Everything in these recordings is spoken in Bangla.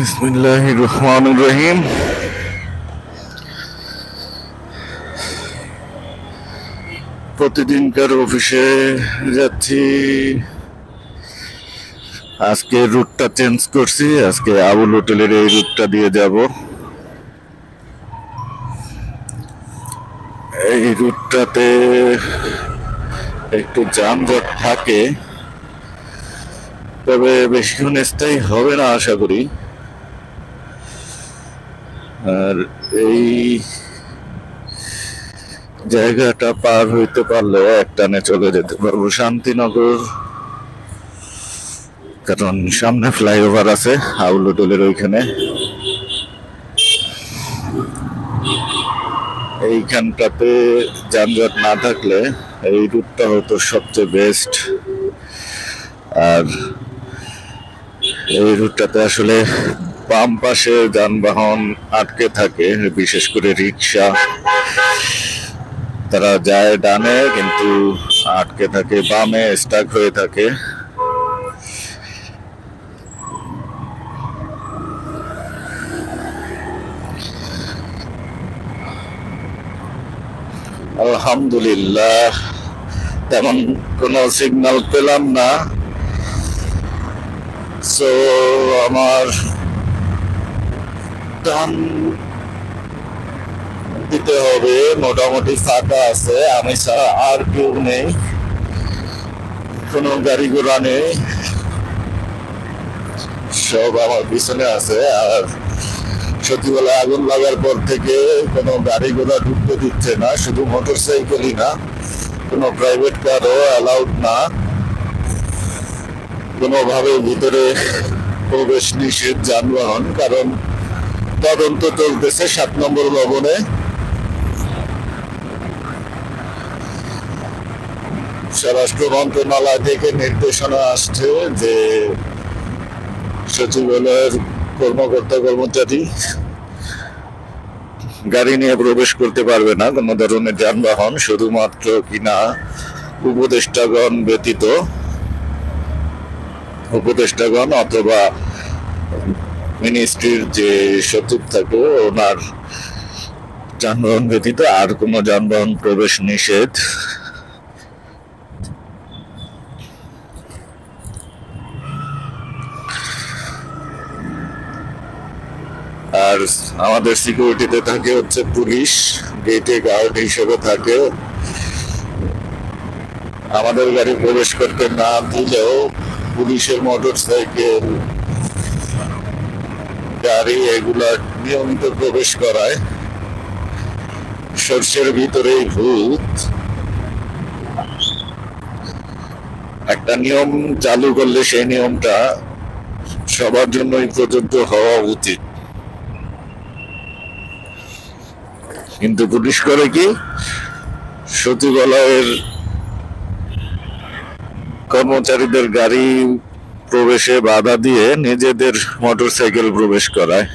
বিসমিল্লাহির রহমানির রহিম। প্রতিদিনকার অফিসে যাচ্ছি। আজকে রুটটা চেঞ্জ করছি। আজকে আবুল হোটেলের এই রুটটা দিয়ে যাব। এই রুটটাতে একটু যানজট থাকে, তবে বেশিক্ষণ স্থায়ী হবে না আশা করি। আর এই জায়গাটা পার হইতে পারলে একটানে চলে যেতে পারবো শান্তিনগর, কারণ সামনে ফ্লাইওভার আছে আবুল হোটেলের ওইখানে। এইখানটাতে যানজট না থাকলে এই রুটটা হতো সবচেয়ে বেস্ট। আর এই রুটটাতে আসলে বাম পাশে যানবাহন আটকে থাকে, বিশেষ করে রিক্সা। তারা যায় ডানে কিন্তু আটকে থাকে বামে, স্টাক হয়ে থাকে। আলহামদুলিল্লাহ তেমন কোনো সিগন্যাল পেলাম না, সো আমার টান দিতে হবে। মোটামুটি ফাঁকা আছে, আমি ছাড়া আর কেউ নেই, কোনো গাড়ি ঘোড়া নেই, সব আমার পিছনে আছে। আর সত্যিবেলা আগুন লাগার পর থেকে কোনো গাড়ি ঘোড়া ঢুকতে দিচ্ছে না, শুধু মোটর সাইকেলই না, কোনো প্রাইভেট কারও অ্যালাউড না, কোনোভাবে ভিতরে প্রবেশ নিষেধ যানবাহন। কারণ তদন্ত চলতেছে 7 নম্বর ভবনে। স্বরাষ্ট্র মন্ত্রণালয় থেকে নির্দেশনা আসছে যে সচিবালয়ের কর্মকর্তা কর্মচারী গাড়ি নিয়ে প্রবেশ করতে পারবে না কোনো ধরনের যানবাহন, শুধুমাত্র কিনা উপদেষ্টাগণ ব্যতীত, উপদেষ্টাগণ অথবা মিনিস্ট্রির যে সচিব থাকে ওনার যানবাহন ব্যতীত আর কোনো যানবাহন প্রবেশ নিষেধ। আর আমাদের সিকিউরিটিতে থাকে হচ্ছে পুলিশ, গেটে গার্ড হিসেবে থাকে। আমাদের গাড়ি প্রবেশ করতে না দিলেও পুলিশের মোটর সাইকেল, গাড়ি এগুলা নিয়মিত প্রবেশ করায়। সর্ষের ভিতরেই ভূত, একটা নিয়ম চালু করলে সেই নিয়মটা সবার জন্যই প্রযোজ্য হওয়া উচিত। কিন্তু পুলিশ করে কি, সচিবালয়ের কর্মচারীদের গাড়ি প্রবেশে বাধা দিয়ে নিজেদের মোটর সাইকেল প্রবেশ করায়।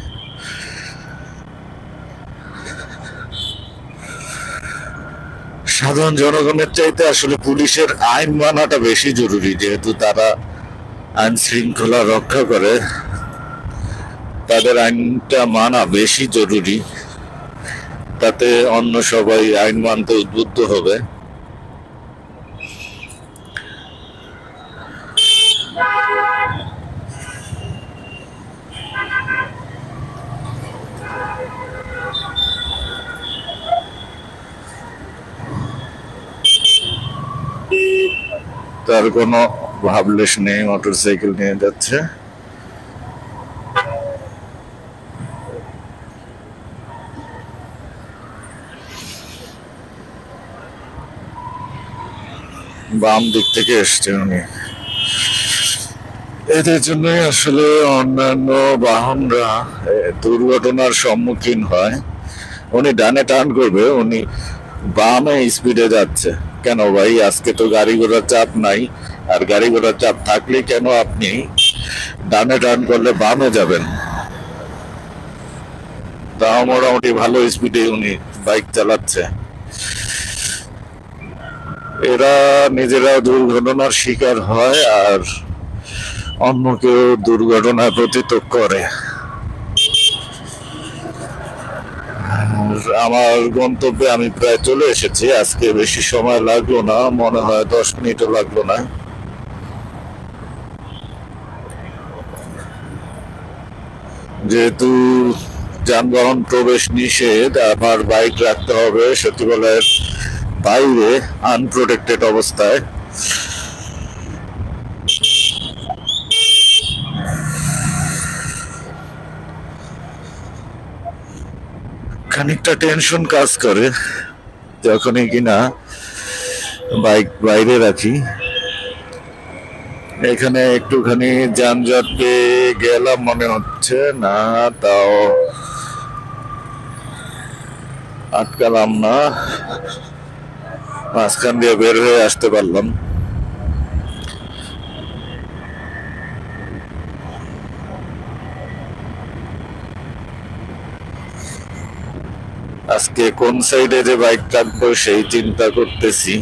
সাধারণ জনগণের চাইতে আসলে পুলিশের আইন মানাটা বেশি জরুরি, যেহেতু তারা আইন শৃঙ্খলা রক্ষা করে, তাদের আইনটা মানা বেশি জরুরি। তাতে অন্য সবাই আইন মানতে উদ্বুদ্ধ হবে। তার কোনো ভাবলেশ নেই, মোটর সাইকেল নিয়ে যাচ্ছে। বাম দিক থেকে এসছে উনি। এদের জন্যই আসলে অন্যান্য বাহনরা দুর্ঘটনার সম্মুখীন হয়। উনি ডানে টার্ন করবে, উনি বামে স্পিডে যাচ্ছে। কেন ভাই, আজকে তো গাড়ি ঘোড়ার চাপ নাই, আর গাড়ি ঘোড়ার চাপ থাকলে কেন আপনি ডানে টার্ন করলে বামে যাবেন? তাও মোটামুটি ভালো স্পিডে উনি বাইক চালাচ্ছে। এরা নিজেরা দুর্ঘটনার শিকার হয় আর অন্য কেউ দুর্ঘটনায় পতিত করে। আমার গন্তব্যে আমি প্রায় চলে এসেছি। আজকে বেশি সময় লাগলো না, মনে হয় 10 মিনিটও লাগলো না। যেহেতু যানবাহন প্রবেশ নিষেধ, আমার বাইক রাখতে হবে সচিবালয়ের বাইরে আনপ্রোটেক্টেড অবস্থায়। খানিকটা টেনশন কাজ করে যখনই কিনা বাইক বাইরে রাখি। এখানে একটুখানি যানজট পেয়ে গেলাম মনে হচ্ছে, না তাও আটকালাম না, মাঝখান দিয়ে বের হয়ে আসতে পারলাম। আজকে কোন সাইডে যে বাইক রাখবো সেই চিন্তা করতেছি।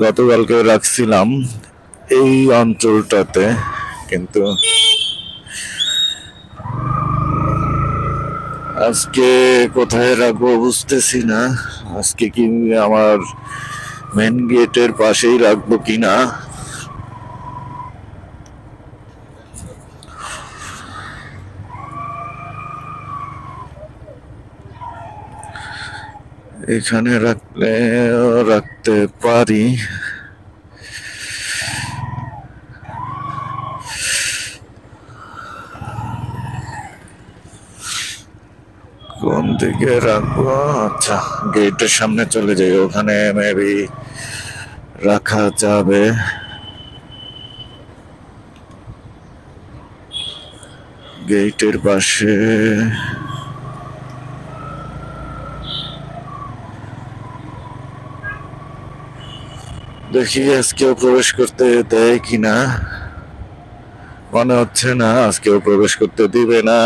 গতকালকে রাখছিলাম এই অঞ্চলটাতে, কিন্তু আজকে কোথায় রাখবো বুঝতেছি না। আজকে কি আমার মেন গেটের পাশেই রাখবো কিনা। এখানে রাখলে রাখতে পারি। কোন দিকে রাখবো? আচ্ছা, গেটের সামনে চলে যাই, ওখানে মেবি রাখা যাবে। গেটের পাশে দেখি আজকেও প্রবেশ করতে দেয় কিনা। মনে হচ্ছে না আজকেও প্রবেশ করতে দিবে না।